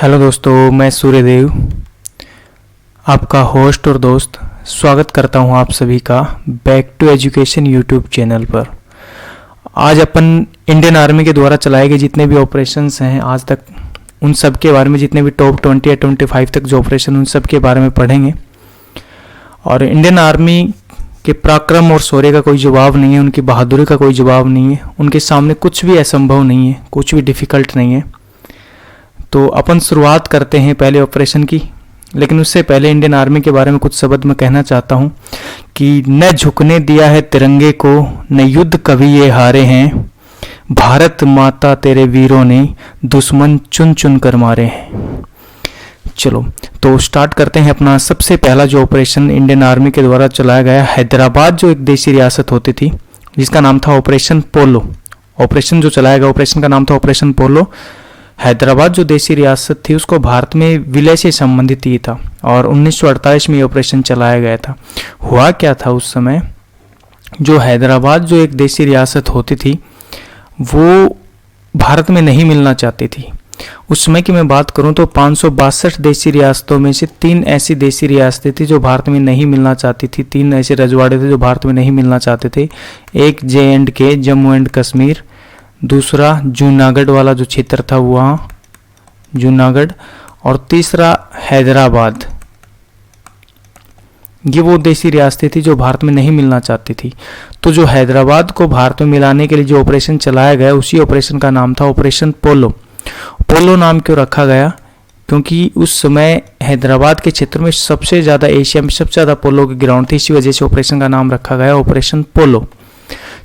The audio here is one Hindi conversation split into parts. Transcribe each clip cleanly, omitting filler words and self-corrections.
हेलो दोस्तों, मैं सूर्यदेव आपका होस्ट और दोस्त स्वागत करता हूं आप सभी का back to education YouTube channel पर। आज अपन इंडियन आर्मी के द्वारा चलाए गए जितने भी ऑपरेशंस हैं आज तक, उन सब के बारे में, जितने भी टॉप 20 या 25 तक जो ऑपरेशन, उन सब के बारे में पढ़ेंगे। और इंडियन आर्मी के पराक्रम और शौर्य का कोई जवाब नहीं है, उनकी बहादुरी का कोई जवाब नहीं है, उनके सामने कुछ भी असंभव नहीं है, कुछ भी डिफ़िकल्ट नहीं है। तो अपन शुरुआत करते हैं पहले ऑपरेशन की, लेकिन उससे पहले इंडियन आर्मी के बारे में कुछ शब्द मैं कहना चाहता हूँ कि न झुकने दिया है तिरंगे को, न युद्ध कभी ये हारे हैं, भारत माता तेरे वीरों ने दुश्मन चुन चुन कर मारे हैं। चलो तो स्टार्ट करते हैं अपना सबसे पहला जो ऑपरेशन इंडियन आर्मी के द्वारा चलाया गया। हैदराबाद जो एक देशी रियासत होती थी जिसका नाम था ऑपरेशन पोलो। ऑपरेशन जो चलाया गया, ऑपरेशन का नाम था ऑपरेशन पोलो। हैदराबाद जो देशी रियासत थी उसको भारत में विलय से संबंधित ही था और 1948 में ये ऑपरेशन चलाया गया था। हुआ क्या था उस समय, जो हैदराबाद जो एक देशी रियासत होती थी वो भारत में नहीं मिलना चाहती थी। उस समय की मैं बात करूं तो 562 देशी रियासतों में से 3 ऐसी देशी रियासतें थी जो भारत में नहीं मिलना चाहती थी। 3 ऐसे रजवाड़े थे जो भारत में नहीं मिलना चाहते थे। एक JNK, जम्मू एंड कश्मीर, दूसरा जूनागढ़ वाला जो क्षेत्र था वहाँ जूनागढ़, और तीसरा हैदराबाद। ये वो देशी रियासतें थी जो भारत में नहीं मिलना चाहती थी। तो जो हैदराबाद को भारत में मिलाने के लिए जो ऑपरेशन चलाया गया, उसी ऑपरेशन का नाम था ऑपरेशन पोलो। पोलो नाम क्यों रखा गया? क्योंकि उस समय हैदराबाद के क्षेत्र में सबसे ज़्यादा, एशिया में सबसे ज़्यादा पोलो की ग्राउंड थी, इसी वजह से ऑपरेशन का नाम रखा गया ऑपरेशन पोलो।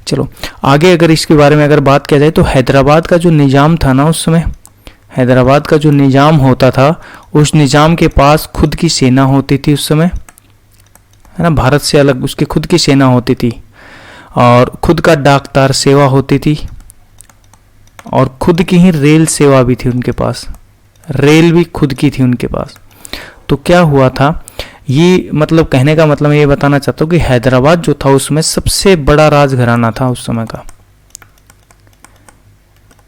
चलो आगे अगर इसके बारे में अगर बात किया जाए तो हैदराबाद का जो निज़ाम था ना, उस समय हैदराबाद का जो निज़ाम होता था, उस निज़ाम के पास खुद की सेना होती थी उस समय, है ना। भारत से अलग उसकी खुद की सेना होती थी और खुद का डाकतार सेवा होती थी और खुद की ही रेल सेवा भी थी उनके पास, रेल भी खुद की थी उनके पास। तो क्या हुआ था, ये मतलब कहने का मतलब ये बताना चाहता हूँ कि हैदराबाद जो था उसमें सबसे बड़ा राजघराना था उस समय का,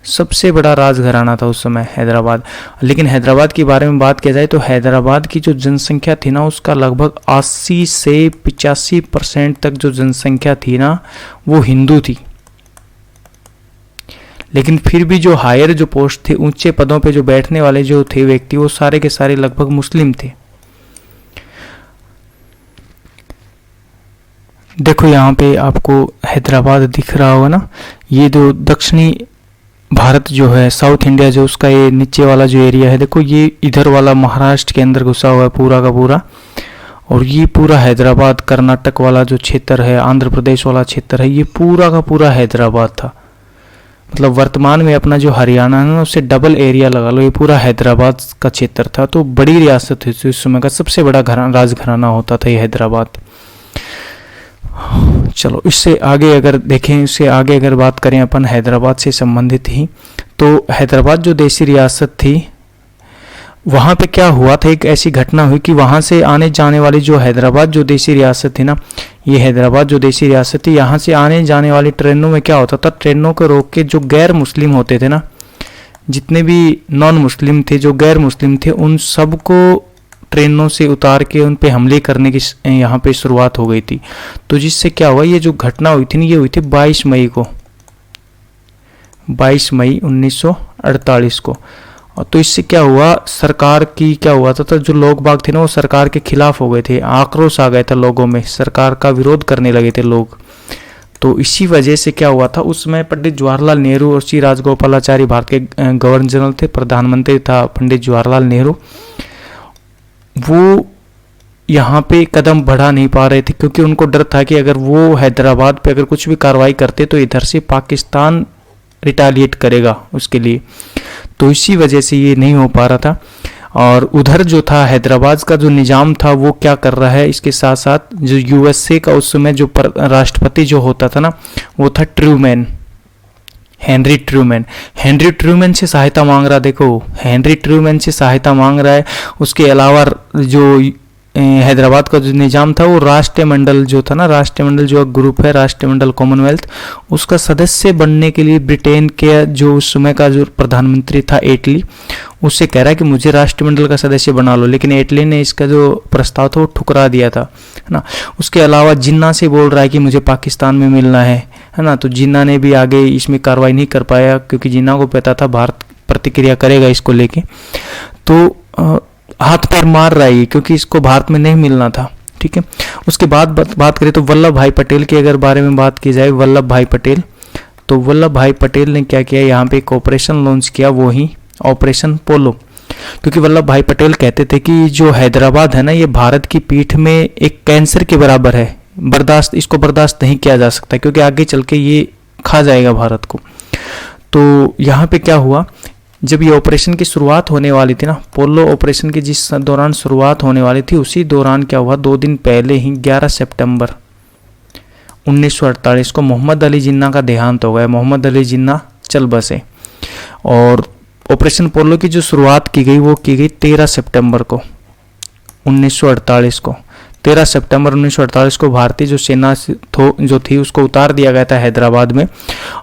सबसे बड़ा राजघराना था उस समय हैदराबाद। लेकिन हैदराबाद के बारे में बात किया जाए तो हैदराबाद की जो जनसंख्या थी ना, उसका लगभग 80 से 85% तक जो जनसंख्या थी ना वो हिंदू थी। लेकिन फिर भी जो हायर जो पोस्ट थे, ऊंचे पदों पे जो बैठने वाले जो थे व्यक्ति, वो सारे के सारे लगभग मुस्लिम थे। देखो यहाँ पे आपको हैदराबाद दिख रहा होगा ना, ये जो दक्षिणी भारत जो है, साउथ इंडिया जो, उसका ये नीचे वाला जो एरिया है, देखो ये इधर वाला महाराष्ट्र के अंदर घुसा हुआ है पूरा का पूरा, और ये पूरा हैदराबाद, कर्नाटक वाला जो क्षेत्र है, आंध्र प्रदेश वाला क्षेत्र है, ये पूरा का पूरा हैदराबाद था। मतलब वर्तमान में अपना जो हरियाणा है ना, उससे डबल एरिया लगा लो, ये पूरा हैदराबाद का क्षेत्र था। तो बड़ी रियासत थी उस समय का, सबसे बड़ा राजघराना होता था ये हैदराबाद। चलो इससे आगे अगर देखें, इससे आगे अगर बात करें अपन हैदराबाद से संबंधित ही, तो हैदराबाद जो देशी रियासत थी वहाँ पे क्या हुआ था, एक ऐसी घटना हुई कि वहाँ से आने जाने वाली जो हैदराबाद जो देशी रियासत थी ना, ये हैदराबाद जो देशी रियासत थी, यहाँ से आने जाने वाली ट्रेनों में क्या होता था, ट्रेनों को रोक के जो गैर मुस्लिम होते थे ना, जितने भी नॉन मुस्लिम थे, जो गैर मुस्लिम थे, उन सबको ट्रेनों से उतार के उन पे हमले करने की यहाँ पे शुरुआत हो गई थी। तो जिससे क्या हुआ, ये जो घटना हुई थी ना, ये हुई थी 22 मई को, 22 मई 1948 को। और तो इससे क्या हुआ, सरकार की क्या हुआ था, तो जो लोग बाग थे ना वो सरकार के खिलाफ हो गए थे, आक्रोश आ गया था लोगों में, सरकार का विरोध करने लगे थे लोग। तो इसी वजह से क्या हुआ था, उस समय पंडित जवाहरलाल नेहरू और श्री राजगोपालाचारी भारत के गवर्नर जनरल थे, प्रधानमंत्री था पंडित जवाहरलाल नेहरू, वो यहाँ पे कदम बढ़ा नहीं पा रहे थे क्योंकि उनको डर था कि अगर वो हैदराबाद पे अगर कुछ भी कार्रवाई करते तो इधर से पाकिस्तान रिटालिएट करेगा उसके लिए। तो इसी वजह से ये नहीं हो पा रहा था। और उधर जो था हैदराबाद का जो निज़ाम था वो क्या कर रहा है, इसके साथ साथ जो USA का उस समय जो राष्ट्रपति जो होता था ना, वो था Truman, Henry Truman. Henry Truman से सहायता मांग रहा, देखो हेनरी ट्रूमैन से सहायता मांग रहा है। उसके अलावा जो हैदराबाद का जो निज़ाम था वो राष्ट्रमंडल जो था ना, राष्ट्रमंडल जो ग्रुप है, राष्ट्रमंडल कॉमनवेल्थ, उसका सदस्य बनने के लिए ब्रिटेन के जो उस समय का जो प्रधानमंत्री था एटली, उससे कह रहा है कि मुझे राष्ट्रमंडल का सदस्य बना लो, लेकिन एटली ने इसका जो प्रस्ताव था वो ठुकरा दिया था, है ना। उसके अलावा जिन्ना से बोल रहा है कि मुझे पाकिस्तान में मिलना है ना, तो जिन्ना ने भी आगे इसमें कार्रवाई नहीं कर पाया, क्योंकि जिन्ना को पता था भारत प्रतिक्रिया करेगा इसको लेके, तो हाथ पैर मार रहा है क्योंकि इसको भारत में नहीं मिलना था, ठीक है। उसके बाद बात करें तो वल्लभ भाई पटेल के अगर बारे में बात की जाए, वल्लभ भाई पटेल, तो वल्लभ भाई पटेल ने क्या किया, यहाँ पे एक ऑपरेशन लॉन्च किया, वो ही ऑपरेशन पोलो। क्योंकि वल्लभ भाई पटेल कहते थे कि जो हैदराबाद है ना, ये भारत की पीठ में एक कैंसर के बराबर है, इसको बर्दाश्त नहीं किया जा सकता, क्योंकि आगे चल के ये खा जाएगा भारत को। तो यहाँ पे क्या हुआ, जब ये ऑपरेशन की शुरुआत होने वाली थी ना, पोलो ऑपरेशन की जिस दौरान शुरुआत होने वाली थी, उसी दौरान क्या हुआ, 2 दिन पहले ही 11 सितंबर 1948 को मोहम्मद अली जिन्ना का देहांत हो गया। मोहम्मद अली जिन्ना चल बसे, और ऑपरेशन पोलो की जो शुरुआत की गई वो की गई 13 सितंबर को 1948 को। 13 सितंबर 1948 को भारतीय जो सेना जो थी उसको उतार दिया गया था हैदराबाद में,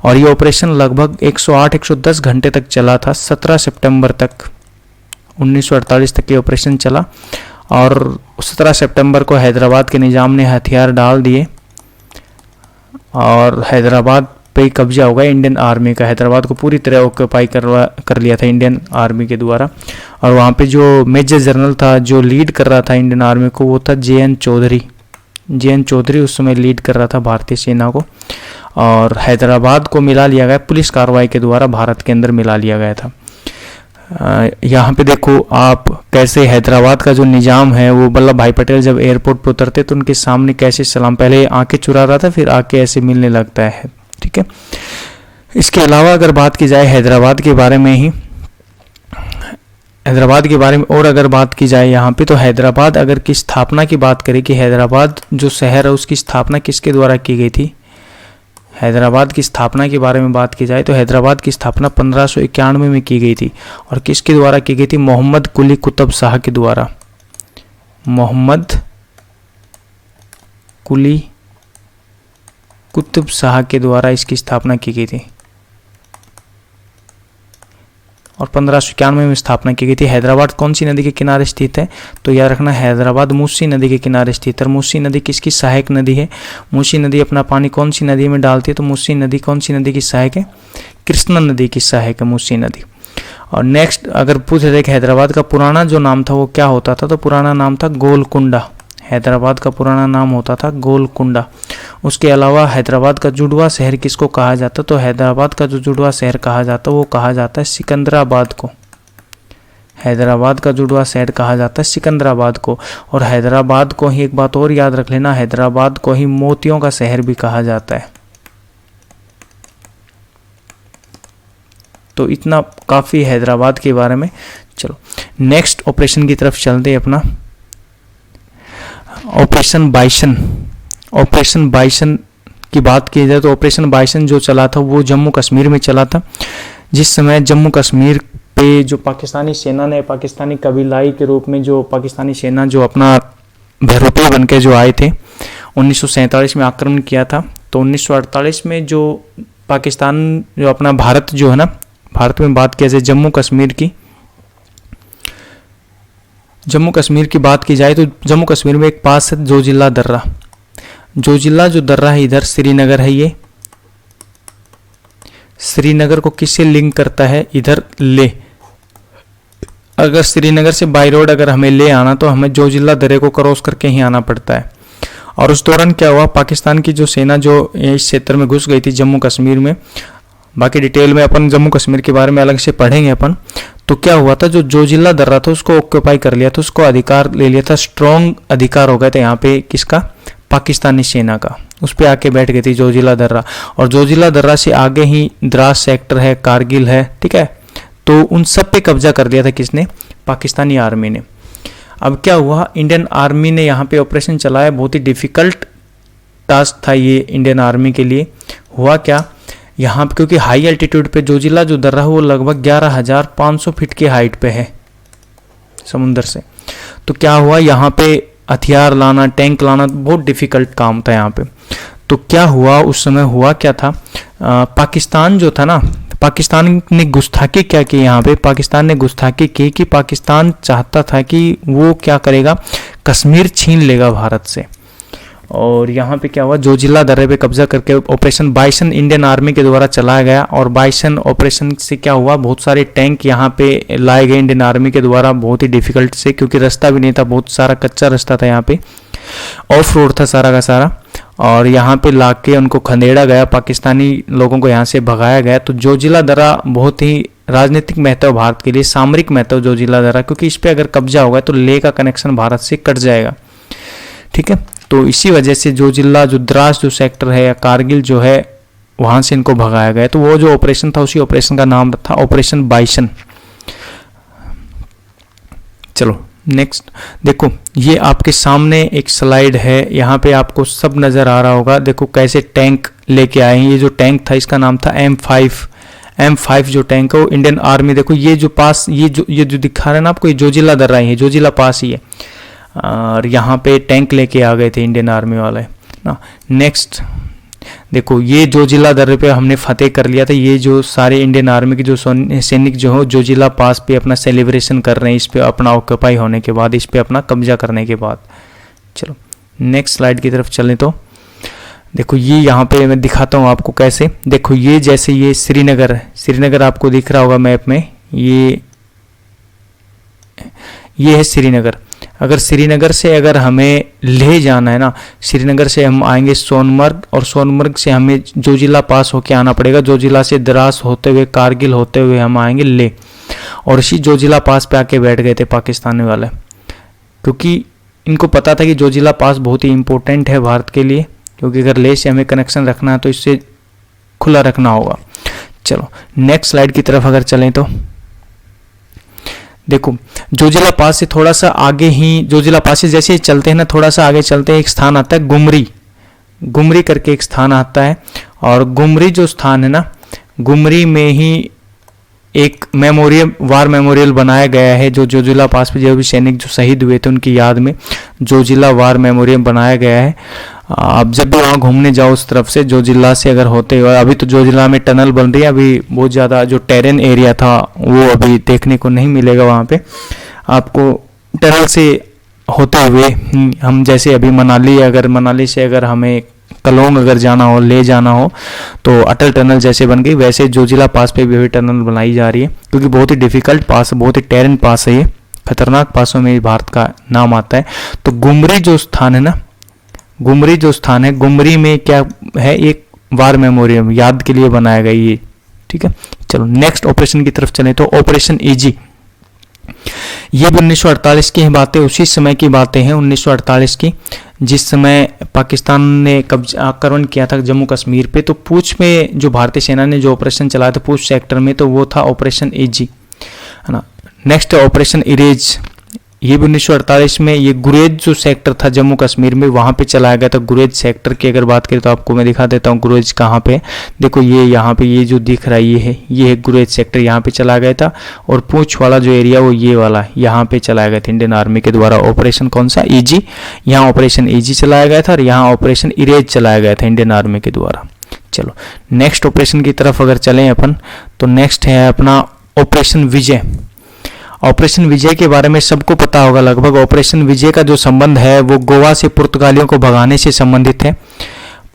और ये ऑपरेशन लगभग 108-110 घंटे तक चला था। 17 सितंबर तक 1948 तक ये ऑपरेशन चला, और 17 सितंबर को हैदराबाद के निज़ाम ने हथियार डाल दिए और हैदराबाद पे कब्जा हो गया इंडियन आर्मी का। हैदराबाद को पूरी तरह ऑक्यूपाई कर लिया था इंडियन आर्मी के द्वारा, और वहाँ पे जो मेजर जनरल था जो लीड कर रहा था इंडियन आर्मी को, वो था JN चौधरी। JN चौधरी उस समय लीड कर रहा था भारतीय सेना को, और हैदराबाद को मिला लिया गया पुलिस कार्रवाई के द्वारा, भारत के अंदर मिला लिया गया था। यहाँ पे देखो आप कैसे हैदराबाद का जो निज़ाम है वो वल्लभ भाई पटेल जब एयरपोर्ट पर उतरते तो उनके सामने कैसे सलाम, पहले आंखें चुरा रहा था, फिर आके ऐसे मिलने लगता है, ठीक है। इसके अलावा अगर बात की जाए हैदराबाद के बारे में ही, हैदराबाद के बारे में और अगर बात की जाए यहाँ पे, तो हैदराबाद अगर की स्थापना की बात करें कि हैदराबाद जो शहर है उसकी स्थापना किसके द्वारा की गई थी, हैदराबाद की स्थापना के बारे में बात की जाए तो हैदराबाद की स्थापना 1591 में की गई थी, और किसके द्वारा की गई थी, मोहम्मद कुली कुतुब शाह के द्वारा। मोहम्मद कुली कुतुब शाह के द्वारा इसकी स्थापना की गई थी, और 1591 में स्थापना की गई थी। हैदराबाद कौन सी नदी के किनारे स्थित है, तो याद रखना हैदराबाद मूसी नदी के किनारे स्थित है। मूसी नदी किसकी सहायक नदी है, मूसी नदी अपना पानी कौन सी नदी में डालती है, तो मूसी नदी कौन सी नदी की सहायक है, कृष्णा नदी की सहायक है मूसी नदी। और नेक्स्ट अगर पूछ रहे कि हैदराबाद का पुराना जो नाम था वो क्या होता था, तो पुराना नाम था गोलकुंडा। हैदराबाद का पुराना नाम होता था गोलकुंडा। उसके अलावा हैदराबाद का जुड़वा शहर किसको कहा जाता, तो हैदराबाद का जो जुड़वा शहर कहा जाता वो कहा जाता है सिकंदराबाद को। हैदराबाद का जुड़वा शहर कहा जाता है सिकंदराबाद को। और हैदराबाद को ही एक बात और याद रख लेना, हैदराबाद को ही मोतियों का शहर भी कहा जाता है। तो इतना काफ़ी हैदराबाद के बारे में। चलो नेक्स्ट ऑपरेशन की तरफ चलते हैं अपना, ऑपरेशन बाइसन। ऑपरेशन बाइसन की बात की जाए तो ऑपरेशन बाइसन जो चला था वो जम्मू कश्मीर में चला था। जिस समय जम्मू कश्मीर पे जो पाकिस्तानी सेना ने, पाकिस्तानी कबीलाई के रूप में जो पाकिस्तानी सेना जो अपना बहरूपी बन के जो आए थे 1947 में आक्रमण किया था, तो 1948 में जो पाकिस्तान जो अपना भारत जो है ना, भारत में बात किया जाए जम्मू कश्मीर की बात की जाए तो जम्मू कश्मीर में एक पास है जोजिला दर्रा। जोजिला जो दर्रा है इधर श्रीनगर है, ये श्रीनगर को किससे लिंक करता है, इधर ले। अगर श्रीनगर से बाई रोड अगर हमें ले आना तो हमें जोजिला दर्रे को क्रॉस करके ही आना पड़ता है। और उस दौरान क्या हुआ, पाकिस्तान की जो सेना जो इस क्षेत्र में घुस गई थी जम्मू कश्मीर में, बाकी डिटेल में अपन जम्मू कश्मीर के बारे में अलग से पढ़ेंगे अपन। तो क्या हुआ था, जो जोजिला दर्रा था उसको ऑक्यूपाई कर लिया था, उसको अधिकार ले लिया था, स्ट्रॉन्ग अधिकार हो गया था यहाँ पे किसका, पाकिस्तानी सेना का। उस पर आके बैठ गई थी जोजिला दर्रा। और जोजिला दर्रा से आगे ही द्रास सेक्टर है, कारगिल है, ठीक है। तो उन सब पे कब्जा कर लिया था किसने, पाकिस्तानी आर्मी ने। अब क्या हुआ, इंडियन आर्मी ने यहाँ पे ऑपरेशन चलाया, बहुत ही डिफिकल्ट टास्क था ये इंडियन आर्मी के लिए। हुआ क्या, यहाँ पे क्योंकि हाई एल्टीट्यूड पे जोजिला जो दर्रा है वो लगभग 11,500 फीट की हाइट पे है समुंदर से, तो क्या हुआ यहाँ पे हथियार लाना, टैंक लाना बहुत डिफ़िकल्ट काम था यहाँ पे। तो क्या हुआ उस समय, हुआ क्या था, पाकिस्तान जो था ना, पाकिस्तान ने गुस्ताखी क्या की यहाँ पे, पाकिस्तान ने गुस्ताखी की कि पाकिस्तान चाहता था कि वो क्या करेगा, कश्मीर छीन लेगा भारत से। और यहाँ पे क्या हुआ, जोजिला दर्रे पे कब्जा करके ऑपरेशन बाइसन इंडियन आर्मी के द्वारा चलाया गया। और बाइसन ऑपरेशन से क्या हुआ, बहुत सारे टैंक यहाँ पे लाए गए इंडियन आर्मी के द्वारा, बहुत ही डिफिकल्ट से, क्योंकि रास्ता भी नहीं था, बहुत सारा कच्चा रास्ता था यहाँ पे, ऑफ रोड था सारा का सारा। और यहाँ पे ला के उनको खदेड़ा गया, पाकिस्तानी लोगों को यहाँ से भगाया गया। तो जोजिला दर्रा बहुत ही राजनीतिक महत्व भारत के लिए, सामरिक महत्व जोजिला दर्रा, क्योंकि इस पर अगर कब्जा होगा तो लेह का कनेक्शन भारत से कट जाएगा। ठीक है, तो इसी वजह से जोजिला, जो द्रास जो सेक्टर है या कारगिल जो है, वहाँ से इनको भगाया गया। तो वो जो ऑपरेशन था, उसी ऑपरेशन का नाम था ऑपरेशन बाइसन। चलो नेक्स्ट देखो, ये आपके सामने एक स्लाइड है, यहाँ पे आपको सब नज़र आ रहा होगा। देखो कैसे टैंक लेके आए हैं। ये जो टैंक था इसका नाम था M5 जो टैंक है वो इंडियन आर्मी, देखो ये जो पास, ये जो दिखा रहे हैं ना आपको, ये जोजिला दर्रा है, जोजिला पास ही है। और यहाँ पे टैंक लेके आ गए थे इंडियन आर्मी वाले ना। नेक्स्ट देखो, ये जोजिला दर्रे पे हमने फतेह कर लिया था। ये जो सारे इंडियन आर्मी के जो सैनिक जो हो जोजिला पास पे अपना सेलिब्रेशन कर रहे हैं, इस पे अपना ऑक्यूपाई होने के बाद, इस पे अपना कब्जा करने के बाद। चलो नेक्स्ट स्लाइड की तरफ चलें। तो देखो ये यहाँ पे मैं दिखाता हूँ आपको कैसे। देखो ये जैसे ये श्रीनगर है, श्रीनगर आपको दिख रहा होगा मैप में, ये है श्रीनगर। अगर श्रीनगर से अगर हमें लेह जाना है ना, श्रीनगर से हम आएंगे सोनमर्ग, और सोनमर्ग से हमें जोजिला पास होके आना पड़ेगा। जोजिला से द्रास होते हुए, कारगिल होते हुए हम आएंगे लेह। और इसी जोजिला पास पे आके बैठ गए थे पाकिस्तानी वाले, क्योंकि इनको पता था कि जोजिला पास बहुत ही इंपॉर्टेंट है भारत के लिए, क्योंकि अगर लेह से हमें कनेक्शन रखना है तो इससे खुला रखना होगा। चलो नेक्स्ट स्लाइड की तरफ अगर चलें तो देखो, जोजिला पास से थोड़ा सा आगे ही, जोजिला पास से जैसे ही चलते हैं ना, थोड़ा सा आगे चलते हैं, एक स्थान आता है गुमरी करके एक स्थान आता है। और गुमरी जो स्थान है ना, गुमरी में ही एक वार मेमोरियल बनाया गया है, जो जोजिला पास पे जो भी सैनिक जो शहीद हुए थे उनकी याद में जोजिला वार मेमोरियल बनाया गया है। आप जब भी वहाँ घूमने जाओ उस तरफ से, जोजिला से अगर होते हो, अभी तो जोजिला में टनल बन रही है, अभी बहुत ज़्यादा जो टेरेन एरिया था वो अभी देखने को नहीं मिलेगा वहाँ पे आपको। टनल से होते हुए हम जैसे अभी मनाली से अगर हमें कलोंग अगर जाना हो, ले जाना हो, तो अटल टनल जैसे बन गई, वैसे जोजिला पास पे भी टनल बनाई जा रही है, क्योंकि बहुत ही डिफिकल्ट पास, बहुत ही टेरेन पास है, ये खतरनाक पासों में भारत का नाम आता है। तो गुमरी जो स्थान है ना, गुमरी में क्या है, एक वार मेमोरियल याद के लिए बनाया गया ये। ठीक है, चलो नेक्स्ट ऑपरेशन की तरफ चलें। तो ऑपरेशन ईजी, ये भी 1948 की बातें, उसी समय की बातें हैं 1948 की, जिस समय पाकिस्तान ने आक्रमण किया था जम्मू कश्मीर पे। तो पूंछ में जो भारतीय सेना ने जो ऑपरेशन चलाया था पूंछ सेक्टर में, तो वो था ऑपरेशन ईजी, है ना। नेक्स्ट ऑपरेशन इरेज, ये भी 1948 में, ये गुरेज जो सेक्टर था जम्मू कश्मीर में, वहाँ पे चलाया गया था। गुरेज सेक्टर की अगर बात करें तो आपको मैं दिखा देता हूँ गुरेज कहाँ पे। देखो ये यहाँ पे, ये जो दिख रहा है ये है गुरेज सेक्टर, यहाँ पे चलाया गया था। और पूंछ वाला जो एरिया वो ये वाला, यहाँ पे चलाया गया था इंडियन आर्मी के द्वारा ऑपरेशन कौन सा, ईजी। यहाँ ऑपरेशन ईजी चलाया गया था, और यहाँ ऑपरेशन इरेज चलाया गया था इंडियन आर्मी के द्वारा। चलो नेक्स्ट ऑपरेशन की तरफ अगर चलें अपन, तो नेक्स्ट है अपना ऑपरेशन विजय। ऑपरेशन विजय के बारे में सबको पता होगा लगभग। ऑपरेशन विजय का जो संबंध है वो गोवा से पुर्तगालियों को भगाने से संबंधित है।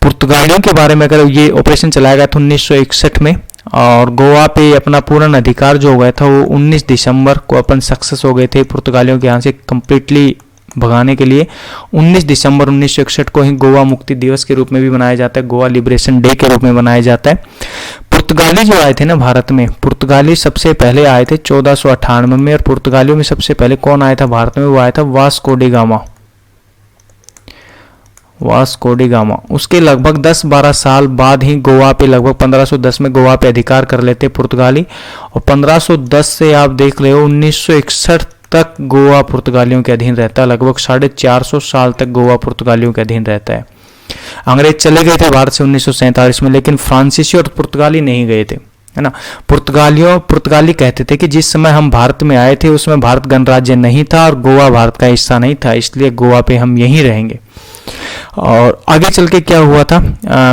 पुर्तगालियों के बारे में अगर ये ऑपरेशन चलाया गया था 1961 में, और गोवा पे अपना पूर्ण अधिकार जो हो गया था वो 19 दिसंबर को अपन सक्सेस हो गए थे पुर्तगालियों के यहाँ से कंप्लीटली भगाने के लिए। 19 दिसंबर 1961 को ही गोवा मुक्ति दिवस के रूप में भी मनाया जाता है, गोवा लिबरेशन डे के रूप में मनाया जाता है। पुर्तगाली जो आए थे ना भारत में, पुर्तगाली सबसे पहले आए थे 1498 में, और पुर्तगालियों में सबसे पहले कौन आया था भारत में, वो आया था वास्को डी गामा। उसके लगभग 10-12 साल बाद ही गोवा पे, लगभग 1510 में गोवा पे अधिकार कर लेते पुर्तगाली। और 1510 से आप देख रहे हो 1961 तक गोवा पुर्तगालियों के अधीन रहता है। लगभग 450 साल तक गोवा पुर्तगालियों के अधीन रहता है। अंग्रेज चले गए थे भारत से 1947 में, लेकिन फ्रांसीसी और पुर्तगाली नहीं गए थे, है ना। पुर्तगाली कहते थे कि जिस समय हम भारत में आए थे उसमें भारत गणराज्य नहीं था और गोवा भारत का हिस्सा नहीं था, इसलिए गोवा पे हम यहीं रहेंगे। और आगे चल के क्या हुआ था,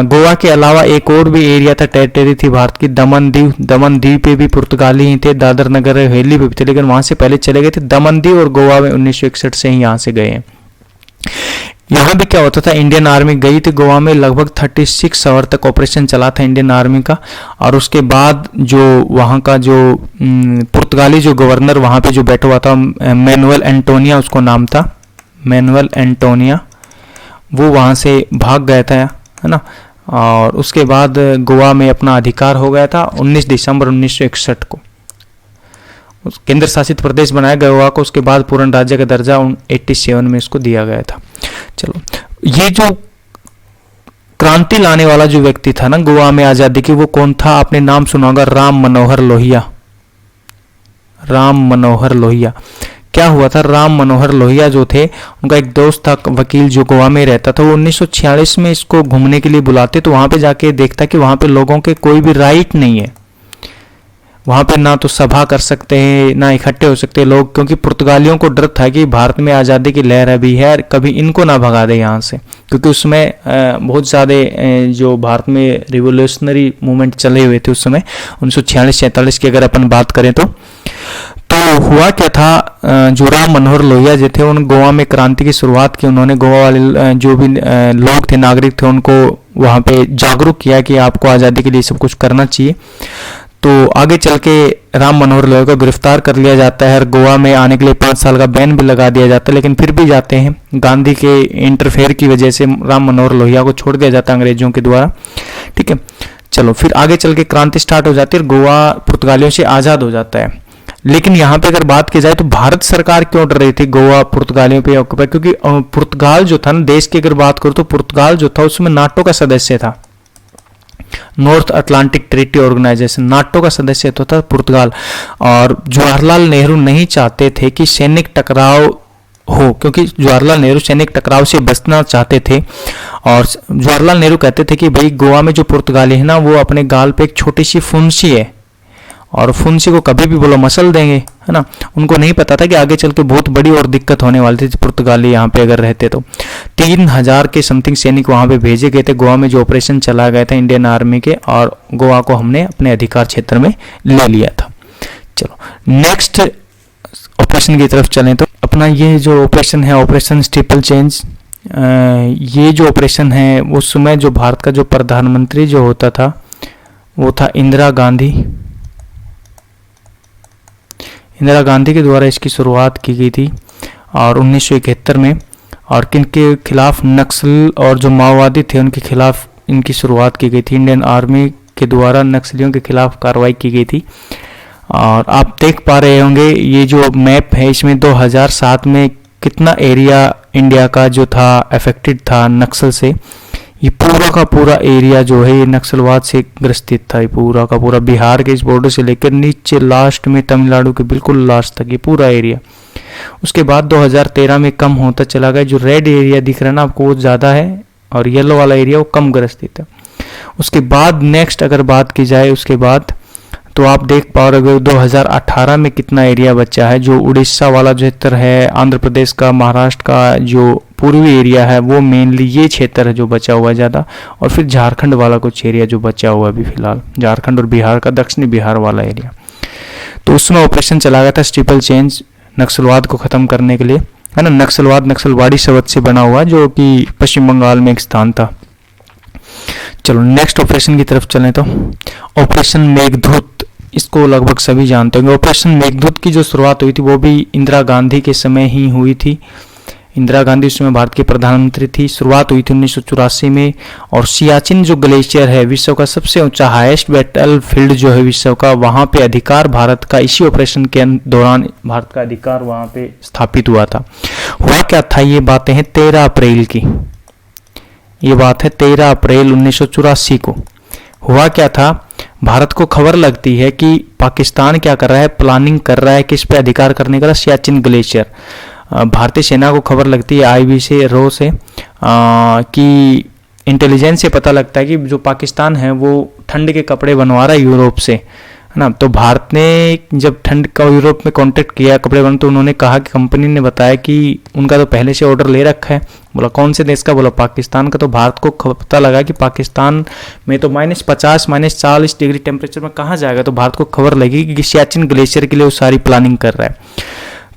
गोवा के अलावा एक और भी एरिया था, टेरिटरी थी भारत की, दमन दीव। दमन दीव पे भी पुर्तगाली ही थे, दादर नगर हवेली पे भी थे, लेकिन वहां से पहले चले गए थे। दमन दीव और गोवा में 1961 से ही यहाँ से गए हैं। यहाँ भी क्या होता था, इंडियन आर्मी गई थी गोवा में, लगभग 36 आवर तक ऑपरेशन चला था इंडियन आर्मी का। और उसके बाद जो वहाँ का जो पुर्तगाली जो गवर्नर वहाँ पे जो बैठा हुआ था, मैनुअल एंटोनिया उसको नाम था, मैनुअल एंटोनिया, वो वहाँ से भाग गया था, है ना। और उसके बाद गोवा में अपना अधिकार हो गया था 19 दिसंबर 1961 को। केंद्र शासित प्रदेश बनाया गया गोवा को, उसके बाद पूर्ण राज्य का दर्जा 87 में इसको दिया गया था। चलो, ये जो क्रांति लाने वाला जो व्यक्ति था ना गोवा में आजादी की, वो कौन था, आपने नाम सुना होगा, राम मनोहर लोहिया। राम मनोहर लोहिया। क्या हुआ था, राम मनोहर लोहिया जो थे, उनका एक दोस्त था वकील जो गोवा में रहता था, वो 1946 में इसको घूमने के लिए बुलाते, तो वहां पे जाके देखता कि वहां पे लोगों के कोई भी राइट नहीं है, वहां पे ना तो सभा कर सकते हैं ना इकट्ठे हो सकते हैं लोग, क्योंकि पुर्तगालियों को डर था कि भारत में आज़ादी की लहर अभी है, कभी इनको ना भगा दे यहाँ से, क्योंकि उसमें बहुत ज़्यादा जो भारत में रिवोल्यूशनरी मूवमेंट चले हुए थे उस समय 1946-47 की अगर अपन बात करें तो हुआ क्या था, जो राम मनोहर लोहिया जो थे उन गोवा में क्रांति की शुरुआत की। उन्होंने गोवा वाले जो भी लोग थे, नागरिक थे, उनको वहाँ पे जागरूक किया कि आपको आज़ादी के लिए सब कुछ करना चाहिए। तो आगे चल के राम मनोहर लोहिया को गिरफ्तार कर लिया जाता है और गोवा में आने के लिए 5 साल का बैन भी लगा दिया जाता है, लेकिन फिर भी जाते हैं। गांधी के इंटरफेयर की वजह से राम मनोहर लोहिया को छोड़ दिया जाता है अंग्रेजों के द्वारा, ठीक है। चलो, फिर आगे चल के क्रांति स्टार्ट हो जाती है और गोवा पुर्तगालियों से आज़ाद हो जाता है। लेकिन यहाँ पे अगर बात की जाए तो भारत सरकार क्यों डर रही थी गोवा पुर्तगालियों पे ऑक्यूपाई, क्योंकि पुर्तगाल जो था ना, देश की अगर बात करूँ तो पुर्तगाल जो था उसमें नाटो का सदस्य था, North Atlantic Treaty Organization, NATO का सदस्य तो था पुर्तगाल। और जवाहरलाल नेहरू नहीं चाहते थे कि सैनिक टकराव हो, क्योंकि जवाहरलाल नेहरू सैनिक टकराव से बचना चाहते थे। और जवाहरलाल नेहरू कहते थे कि भाई गोवा में जो पुर्तगाली है ना, वो अपने गाल पे एक छोटी सी फुंसी है और फुंसी को कभी भी बोलो मसल देंगे, है ना। उनको नहीं पता था कि आगे चल के बहुत बड़ी और दिक्कत होने वाली थी पुर्तगाली यहाँ पे अगर रहते तो। 3000 के समथिंग सैनिक वहाँ पे भेजे गए थे गोवा में, जो ऑपरेशन चला गया था इंडियन आर्मी के, और गोवा को हमने अपने अधिकार क्षेत्र में ले लिया था। चलो, नेक्स्ट ऑपरेशन की तरफ चलें तो अपना ये जो ऑपरेशन है, ऑपरेशन स्टीपल चेंज, ये जो ऑपरेशन है उस समय जो भारत का जो प्रधानमंत्री जो होता था वो था इंदिरा गांधी। इंदिरा गांधी के द्वारा इसकी शुरुआत की गई थी और 1971 में, और किनके खिलाफ, नक्सल और जो माओवादी थे उनके खिलाफ इनकी शुरुआत की गई थी। इंडियन आर्मी के द्वारा नक्सलियों के खिलाफ कार्रवाई की गई थी। और आप देख पा रहे होंगे ये जो मैप है, इसमें 2007 में कितना एरिया इंडिया का जो था अफेक्टेड था नक्सल से। ये पूरा का पूरा एरिया जो है ये नक्सलवाद से ग्रसित था, ये पूरा का पूरा बिहार के इस बॉर्डर से लेकर नीचे लास्ट में तमिलनाडु के बिल्कुल लास्ट तक ये पूरा एरिया। उसके बाद 2013 में कम होता चला गया, जो रेड एरिया दिख रहा है ना आपको वो ज़्यादा है और येलो वाला एरिया वो कम ग्रसित है। उसके बाद नेक्स्ट अगर बात की जाए उसके बाद तो आप देख पा रहे हो 2018 में कितना एरिया बचा है। जो उड़ीसा वाला जो क्षेत्र है, आंध्र प्रदेश का, महाराष्ट्र का जो पूर्वी एरिया है वो मेनली ये क्षेत्र है जो बचा हुआ है ज़्यादा, और फिर झारखंड वाला कुछ एरिया जो बचा हुआ है अभी फिलहाल, झारखंड और बिहार का दक्षिणी बिहार वाला एरिया। तो उसमें ऑपरेशन चला गया था स्टीपल चेंज, नक्सलवाद को ख़त्म करने के लिए, है ना। नक्सलवाद नक्सलवाड़ी शब्द से बना हुआ जो कि पश्चिम बंगाल में एक स्थान था। चलो नेक्स्ट ऑपरेशन की तरफ चलें तो ऑपरेशन मेघदूत, इसको लगभग सभी जानते होंगे। ऑपरेशन मेघदूत की जो शुरुआत हुई थी वो भी इंदिरा गांधी के समय ही हुई थी। इंदिरा गांधी उस समय भारत के प्रधानमंत्री थी। शुरुआत हुई थी 1984 में, और सियाचिन जो ग्लेशियर है विश्व का सबसे ऊंचा हाईएस्ट बैटल फील्ड जो है विश्व का, वहां पे अधिकार भारत का इसी ऑपरेशन के दौरान भारत का अधिकार वहां पे स्थापित हुआ था। हुआ क्या था, ये बातें हैं 13 अप्रैल की, ये बात है 13 अप्रैल 1984 को। हुआ क्या था, भारत को खबर लगती है कि पाकिस्तान क्या कर रहा है, प्लानिंग कर रहा है किस पे अधिकार करने का, सियाचिन ग्लेशियर। भारतीय सेना को खबर लगती है आईबी से, रो से, कि इंटेलिजेंस से पता लगता है कि जो पाकिस्तान है वो ठंड के कपड़े बनवा रहा है यूरोप से, है ना। तो भारत ने जब ठंड का यूरोप में कॉन्टेक्ट किया कपड़े बन, तो उन्होंने कहा कि कंपनी ने बताया कि उनका तो पहले से ऑर्डर ले रखा है। बोला कौन से देश का? बोला पाकिस्तान का। तो भारत को पता लगा कि पाकिस्तान में तो -50 -40 डिग्री टेम्परेचर में कहाँ जाएगा। तो भारत को खबर लगी कि सियाचिन ग्लेशियर के लिए वो सारी प्लानिंग कर रहा है।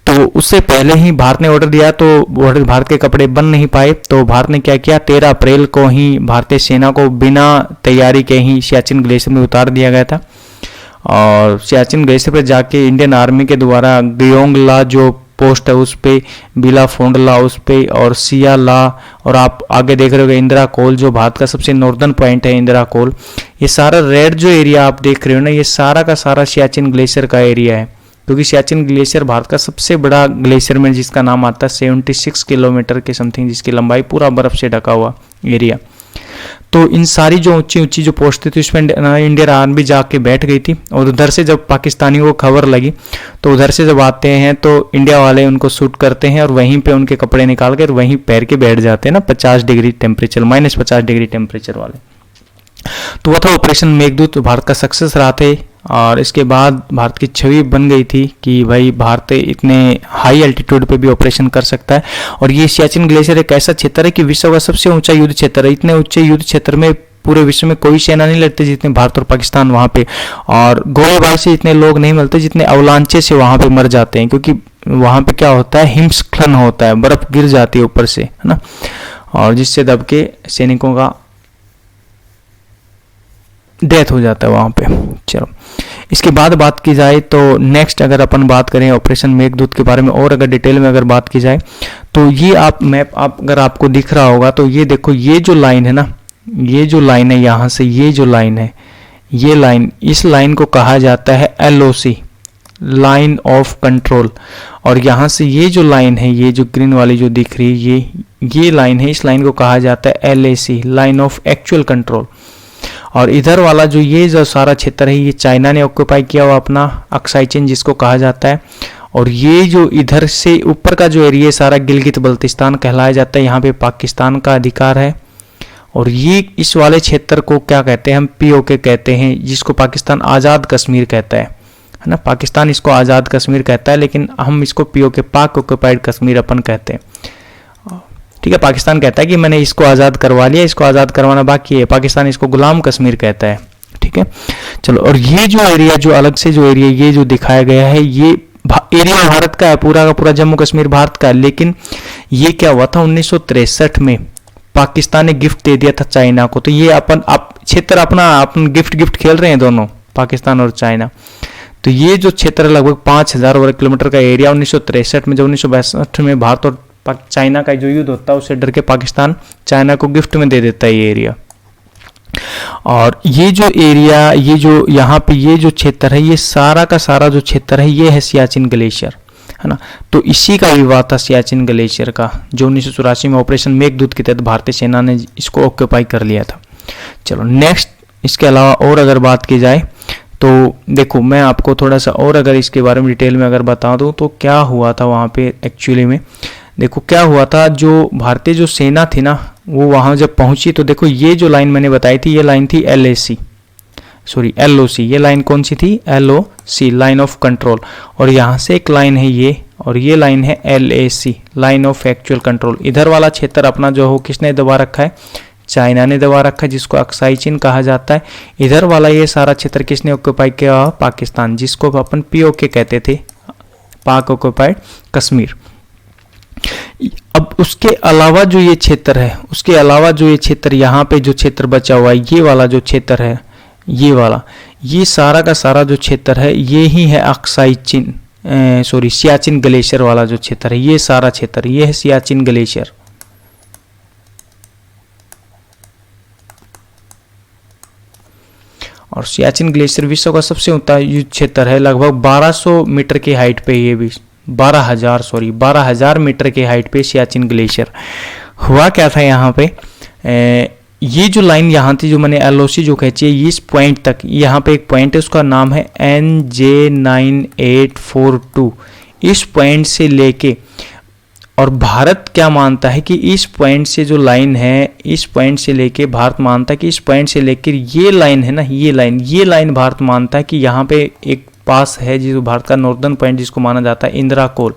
तो उससे पहले ही भारत ने ऑर्डर दिया, तो भारत के कपड़े बन नहीं पाए। तो भारत ने क्या किया, 13 अप्रैल को ही भारतीय सेना को बिना तैयारी के ही सियाचिन ग्लेशियर में उतार दिया गया था। और सियाचिन ग्लेशियर पर जाके इंडियन आर्मी के द्वारा ग्योंगला जो पोस्ट है उस पे, बिला फोंडला उस पे, और सियाला, और आप आगे देख रहे हो इंदिरा कोल जो भारत का सबसे नॉर्दर्न पॉइंट है इंदिरा कोल। ये सारा रेड जो एरिया आप देख रहे हो ना, ये सारा का सारा सियाचिन ग्लेशियर का एरिया है। क्योंकि सियाचिन ग्लेशियर भारत का सबसे बड़ा ग्लेशियर में जिसका नाम आता है 76 किलोमीटर के समथिंग, जिसकी लंबाई पूरा बर्फ से ढका हुआ एरिया। तो इन सारी जो ऊंची ऊंची जो पोस्ट थी उसमें इंडियन आर्मी जाके बैठ गई थी। और उधर से जब पाकिस्तानियों को खबर लगी तो उधर से जब आते हैं तो इंडिया वाले उनको शूट करते हैं और वहीं पे उनके कपड़े निकाल कर वहीं पैर के बैठ जाते हैं ना, 50 डिग्री टेम्परेचर, -50 डिग्री टेम्परेचर वाले। तो वो था ऑपरेशन मेघदूत, भारत का सक्सेस रहा थे। और इसके बाद भारत की छवि बन गई थी कि भाई भारत इतने हाई एल्टीट्यूड पे भी ऑपरेशन कर सकता है। और ये सियाचिन ग्लेशियर एक ऐसा क्षेत्र है कि विश्व का सबसे ऊंचा युद्ध क्षेत्र है। इतने ऊंचे युद्ध क्षेत्र में पूरे विश्व में कोई सेना नहीं लड़ती जितने भारत और पाकिस्तान वहाँ पे। और गोलीबारी से इतने लोग नहीं मिलते जितने अवलांचे से वहाँ पे मर जाते हैं, क्योंकि वहाँ पे क्या होता है, हिमस्खलन होता है, बर्फ गिर जाती है ऊपर से, है ना, और जिससे दब के सैनिकों का डेथ हो जाता है वहाँ पे। चलो इसके बाद बात की जाए तो नेक्स्ट अगर अपन बात करें ऑपरेशन मेघदूत के बारे में और अगर डिटेल में अगर बात की जाए तो ये आप मैप आप अगर आपको दिख रहा होगा तो ये देखो, ये जो लाइन है ना, ये जो लाइन है यहाँ से, ये जो लाइन है, ये लाइन, इस लाइन को कहा जाता है LOC, लाइन ऑफ कंट्रोल। और यहाँ से ये जो लाइन है, ये जो ग्रीन वाली जो दिख रही है, ये लाइन है, इस लाइन को कहा जाता है LAC, line of actual control. और इधर वाला जो ये जो सारा क्षेत्र है ये चाइना ने ऑक्यूपाई किया हुआ अपना अक्साई चीन जिसको कहा जाता है। और ये जो इधर से ऊपर का जो एरिया सारा गिलगित बल्तिस्तान कहलाया जाता है, यहाँ पे पाकिस्तान का अधिकार है। और ये इस वाले क्षेत्र को क्या कहते हैं, हम POK कहते हैं, जिसको पाकिस्तान आज़ाद कश्मीर कहता है ना। पाकिस्तान इसको आज़ाद कश्मीर कहता है लेकिन हम इसको POK, पाक ऑक्यूपाइड कश्मीर अपन कहते हैं। ठीक है, पाकिस्तान कहता है कि मैंने इसको आज़ाद करवा लिया, इसको आज़ाद करवाना बाकी है। पाकिस्तान इसको गुलाम कश्मीर कहता है। ठीक है, चलो। और ये जो एरिया जो अलग से जो एरिया ये जो दिखाया गया है, ये एरिया भारत का है, पूरा का पूरा जम्मू कश्मीर भारत का है। लेकिन ये क्या हुआ था, 1963 में पाकिस्तान ने गिफ्ट दे दिया था चाइना को। तो ये अपन क्षेत्र अपन गिफ्ट खेल रहे हैं दोनों, पाकिस्तान और चाइना। तो ये जो क्षेत्र लगभग 5000 वर्ग किलोमीटर का एरिया 1963 में, जब 1962 में भारत और चाइना का जो युद्ध होता है उससे डर के पाकिस्तान चाइना को गिफ्ट में दे देता है ये एरिया। और ये जो एरिया, ये जो यहाँ पे ये जो क्षेत्र है, ये सारा का सारा जो क्षेत्र है ये है सियाचिन ग्लेशियर, है ना। तो इसी का विवाद था सियाचिन ग्लेशियर का, जो 1984 में ऑपरेशन मेघदूत के तहत भारतीय सेना ने इसको ऑक्यूपाई कर लिया था। चलो नेक्स्ट, इसके अलावा और अगर बात की जाए तो देखो मैं आपको थोड़ा सा और अगर इसके बारे में डिटेल में अगर बता दूं तो क्या हुआ था वहाँ पे एक्चुअली में। देखो क्या हुआ था, जो भारतीय जो सेना थी ना वो वहाँ जब पहुंची तो देखो ये जो लाइन मैंने बताई थी ये लाइन थी LOC। ये लाइन कौन सी थी, LOC, लाइन ऑफ कंट्रोल। और यहाँ से एक लाइन है ये, और ये लाइन है LAC, line of actual control. इधर वाला क्षेत्र अपना जो हो किसने दबा रखा है, चाइना ने दबा रखा है, जिसको अक्साई चीन कहा जाता है। इधर वाला ये सारा क्षेत्र किसने ऑक्यूपाई किया, पाकिस्तान, जिसको अपन POK कहते थे, पाक ऑक्यूपाइड कश्मीर। अब उसके अलावा जो ये क्षेत्र है, उसके अलावा जो ये क्षेत्र यहाँ पे जो क्षेत्र बचा हुआ है, ये वाला जो क्षेत्र है, ये वाला, ये सारा का सारा जो क्षेत्र है ये ही है अक्साई चीन, सियाचिन ग्लेशियर वाला जो क्षेत्र है, ये सारा क्षेत्र ये है सियाचिन ग्लेशियर। और सियाचिन ग्लेशियर विश्व का सबसे ऊंचा क्षेत्र है, लगभग 1200 मीटर की हाइट पे, ये भी 12,000 मीटर के हाइट पे सियाचिन ग्लेशियर। हुआ क्या था यहाँ पे, ये जो लाइन यहाँ थी जो मैंने LOC जो खींची है, इस पॉइंट तक, यहाँ पे एक पॉइंट है उसका नाम है NJ9842। इस पॉइंट से लेके और भारत क्या मानता है कि इस पॉइंट से जो लाइन है, इस पॉइंट से लेके भारत मानता है कि इस पॉइंट से लेकर ये लाइन है ना, ये लाइन भारत मानता है कि यहाँ पे एक पास है जो भारत का नॉर्दर्न पॉइंट जिसको माना जाता है इंदिरा कोल,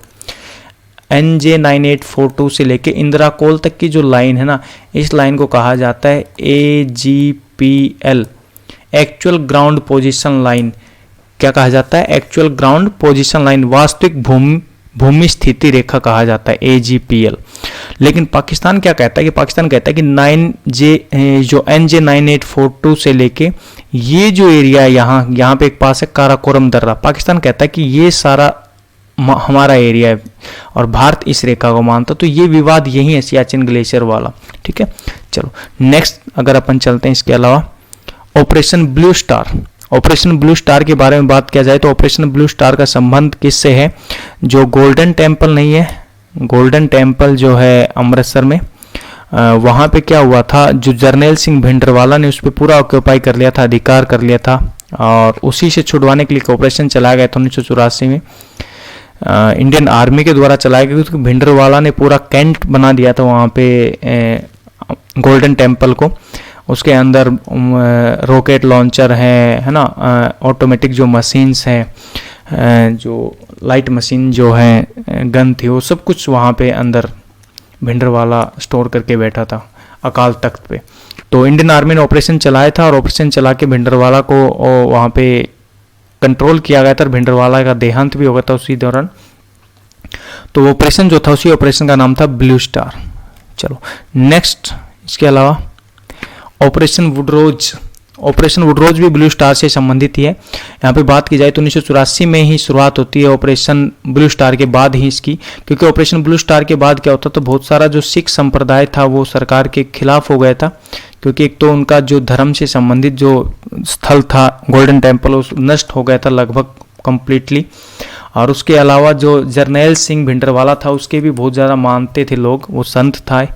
NJ 9842 से लेके इंदिरा कोल तक की जो लाइन है ना, इस लाइन को कहा जाता है AGPL, actual ground position line. क्या कहा जाता है? एक्चुअल ग्राउंड पोजीशन लाइन, वास्तविक भूमि स्थिति रेखा कहा जाता है AGPL। लेकिन पाकिस्तान क्या कहता है कि पाकिस्तान कहता है कि जो NJ 9842 से लेके ये जो एरिया यहाँ पे एक पास है काराकोरम दर्रा, पाकिस्तान कहता है कि ये सारा हमारा एरिया है और भारत इस रेखा को मानता। तो ये विवाद यही है सियाचिन ग्लेशियर वाला। ठीक है, चलो नेक्स्ट अगर अपन चलते हैं, इसके अलावा operation blue star. Operation blue star के बारे में बात किया जाए तो ऑपरेशन ब्लू स्टार का संबंध किससे है? जो गोल्डन टेम्पल नहीं है, गोल्डन टेम्पल जो है अमृतसर में, वहाँ पे क्या हुआ था, जो जर्नैल सिंह भिंडरवाला ने उस पर पूरा ऑक्यूपाई कर लिया था, अधिकार कर लिया था, और उसी से छुड़वाने के लिए ऑपरेशन चलाया गया था 1984 में, इंडियन आर्मी के द्वारा चलाया गया, क्योंकि भिंडरवाला ने पूरा कैंट बना दिया था वहाँ पे गोल्डन टेम्पल को। उसके अंदर रॉकेट लॉन्चर है ना, ऑटोमेटिक जो मशीन्स हैं, जो लाइट मशीन जो है, गन थी, वो सब कुछ वहाँ पे अंदर भिंडरवाला स्टोर करके बैठा था अकाल तख्त पे। तो इंडियन आर्मी ने ऑपरेशन चलाया था और ऑपरेशन चला के भिंडरवाला को वहाँ पे कंट्रोल किया गया था और भिंडरवाला का देहांत भी हो गया था उसी दौरान। तो ऑपरेशन जो था, उसी ऑपरेशन का नाम था ब्लू स्टार। चलो नेक्स्ट, इसके अलावा ऑपरेशन वुडरोज। ऑपरेशन वुडरोज भी ब्लू स्टार से संबंधित ही है। यहाँ पे बात की जाए तो 1984 में ही शुरुआत होती है ऑपरेशन ब्लू स्टार के बाद ही इसकी, क्योंकि ऑपरेशन ब्लू स्टार के बाद क्या होता तो बहुत सारा जो सिख संप्रदाय था वो सरकार के खिलाफ हो गया था, क्योंकि एक तो उनका जो धर्म से संबंधित जो स्थल था गोल्डन टेम्पल वो नष्ट हो गया था लगभग कंप्लीटली, और उसके अलावा जो जर्नैल सिंह भिंडरवाला था उसके भी बहुत ज़्यादा मानते थे लोग, वो संत था, है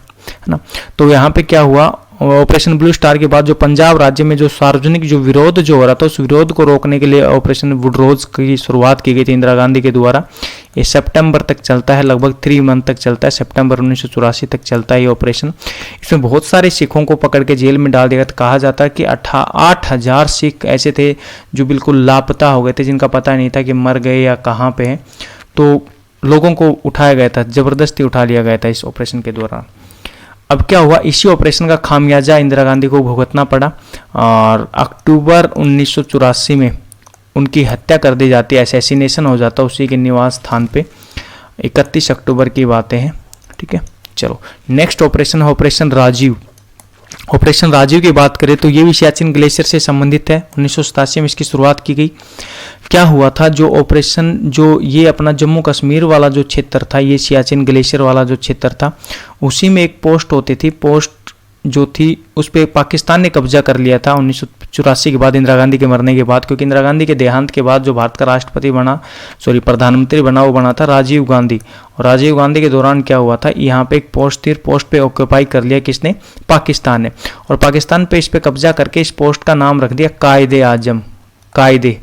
ना। तो यहाँ पे क्या हुआ, ऑपरेशन ब्लू स्टार के बाद जो पंजाब राज्य में जो सार्वजनिक जो विरोध जो हो रहा था उस विरोध को रोकने के लिए ऑपरेशन वुडरोज की शुरुआत की गई थी इंदिरा गांधी के द्वारा। ये सितंबर तक चलता है, लगभग 3 मंथ तक चलता है, सितंबर 1984 तक चलता है ये ऑपरेशन। इसमें बहुत सारे सिखों को पकड़ के जेल में डाल दिया गया। कहा जाता है कि 8,000 सिख ऐसे थे जो बिल्कुल लापता हो गए थे, जिनका पता नहीं था कि मर गए या कहाँ पे हैं। तो लोगों को उठाया गया था, जबरदस्ती उठा लिया गया था इस ऑपरेशन के दौरान। अब क्या हुआ, इसी ऑपरेशन का खामियाजा इंदिरा गांधी को भुगतना पड़ा और अक्टूबर 1984 में उनकी हत्या कर दी जाती है, असैसिनेशन हो जाता उसी के निवास स्थान पे। 31 अक्टूबर की बातें हैं। ठीक है, चलो नेक्स्ट ऑपरेशन है ऑपरेशन राजीव। ऑपरेशन राजीव की बात करें तो ये भी सियाचिन ग्लेशियर से संबंधित है। 1987 में इसकी शुरुआत की गई। क्या हुआ था, जो ऑपरेशन जो ये अपना जम्मू कश्मीर वाला जो क्षेत्र था, ये सियाचिन ग्लेशियर वाला जो क्षेत्र था, उसी में एक पोस्ट होती थी। पोस्ट जो थी उस पर पाकिस्तान ने कब्जा कर लिया था 1984 के बाद, इंदिरा गांधी के मरने के बाद, क्योंकि इंदिरा गांधी के देहांत के बाद जो भारत का राष्ट्रपति बना, प्रधानमंत्री बना, वो बना था राजीव गांधी। और राजीव गांधी के दौरान क्या हुआ था, यहाँ पे एक पोस्ट थी, पोस्ट पे ऑक्यूपाई कर लिया किसने, पाकिस्तान ने, और पाकिस्तान पे इस पे कब्जा करके इस पोस्ट का नाम रख दिया कायदे आजम, कायदे।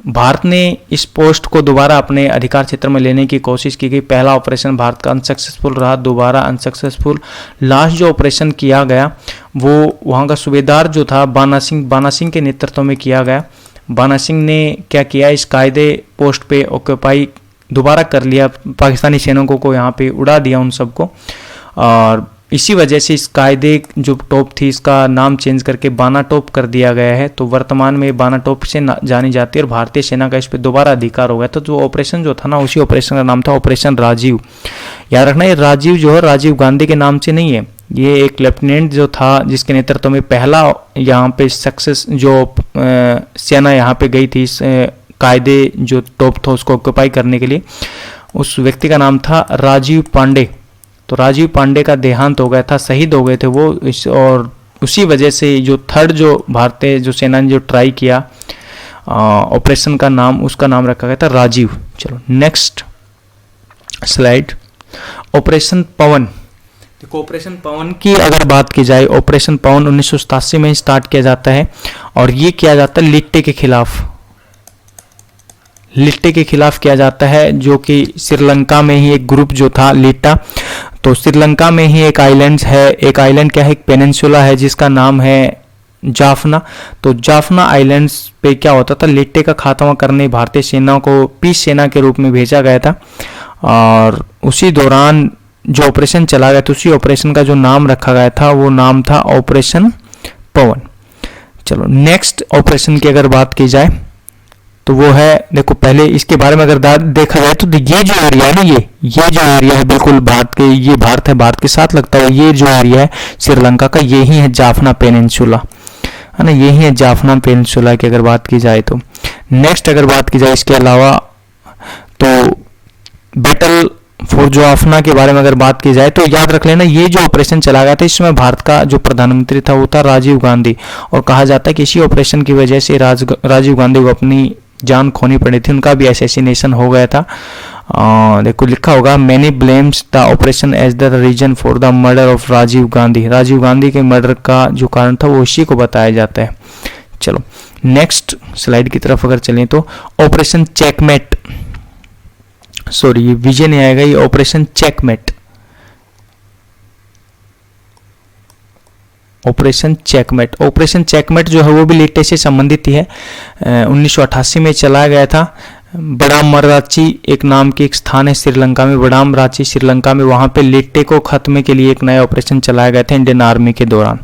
भारत ने इस पोस्ट को दोबारा अपने अधिकार क्षेत्र में लेने की कोशिश की गई। पहला ऑपरेशन भारत का अनसक्सेसफुल रहा, दोबारा अनसक्सेसफुल। लास्ट जो ऑपरेशन किया गया वो वहाँ का सूबेदार जो था बाना सिंह के नेतृत्व में किया गया। बाना सिंह ने क्या किया, इस कायदे पोस्ट पे ऑक्यूपाई दोबारा कर लिया, पाकिस्तानी सैनिकों को यहाँ पे उड़ा दिया उन सबको, और इसी वजह से इस कायदे जो टोप थी इसका नाम चेंज करके बाना टोप कर दिया गया है। तो वर्तमान में बाना टोप से जानी जाती है और भारतीय सेना का इस पर दोबारा अधिकार हो गया। तो जो ऑपरेशन जो था ना, उसी ऑपरेशन का नाम था ऑपरेशन राजीव। याद रखना, ये राजीव जो है राजीव गांधी के नाम से नहीं है, ये एक लेफ्टिनेंट जो था जिसके नेतृत्व में पहला यहाँ पे सक्सेस जो सेना यहाँ पे गई थी, इस कायदे जो टोप था उसको ऑक्यूपाई करने के लिए, उस व्यक्ति का नाम था राजीव पांडे। तो राजीव पांडे का देहांत हो गया था, शहीद हो गए थे वो, और उसी वजह से जो थर्ड जो भारतीय जो सेना ने जो ट्राई किया ऑपरेशन का नाम, उसका नाम रखा गया था राजीव। चलो नेक्स्ट स्लाइड, ऑपरेशन पवन। देखो ऑपरेशन पवन की अगर बात की जाए, ऑपरेशन पवन 1987 में स्टार्ट किया जाता है और ये किया जाता है लिट्टे के खिलाफ। लिट्टे के खिलाफ किया जाता है, जो कि श्रीलंका में ही एक ग्रुप जो था लिट्टा, तो श्रीलंका में ही एक आइलैंड है, एक आइलैंड क्या है, एक पेनिनसुला है जिसका नाम है जाफना। तो जाफना आइलैंड्स पे क्या होता था, लिट्टे का खात्मा करने भारतीय सेना को पीस सेना के रूप में भेजा गया था, और उसी दौरान जो ऑपरेशन चला गया था, उसी ऑपरेशन का जो नाम रखा गया था वो नाम था ऑपरेशन पवन। चलो नेक्स्ट ऑपरेशन की अगर बात की जाए तो वो है, देखो पहले इसके बारे में अगर देखा जाए तो ये जो एरिया है ना, ये जो एरिया है बिल्कुल भारत के, ये भारत है, भारत के साथ लगता है, ये जो एरिया है श्रीलंका का, ये ही है जाफना पेनिनसुला, है ना, यही है जाफना पेनिनसुला की अगर बात की जाए तो। नेक्स्ट अगर बात की जाए इसके अलावा तो बैटल फॉर जाफना के बारे में अगर बात की जाए तो याद रख लेना, ये जो ऑपरेशन चला गया था इसमें भारत का जो प्रधानमंत्री था वो था राजीव गांधी, और कहा जाता है कि इसी ऑपरेशन की वजह से राजीव गांधी को अपनी जान खोनी पड़ी थी, उनका भी असैसिनेशन हो गया था। देखो लिखा होगा many blames the operation as the reason for the murder of Rajiv Gandhi, Rajiv Gandhi के मर्डर का जो कारण था वो इसी को बताया जाता है। चलो नेक्स्ट स्लाइड की तरफ अगर चलें तो ऑपरेशन चेकमेट, सॉरी ये विजय नहीं आएगा, ये operation checkmate, operation checkmate, operation checkmate जो है वो भी लिट्टे से संबंधित ही है। 1988 में चलाया गया था। बड़ाम रांची एक नाम की एक स्थान है श्रीलंका में, बड़ाम रांची श्रीलंका में, वहाँ पे लिट्टे को खत्मे के लिए एक नया ऑपरेशन चलाया गया था इंडियन आर्मी के दौरान।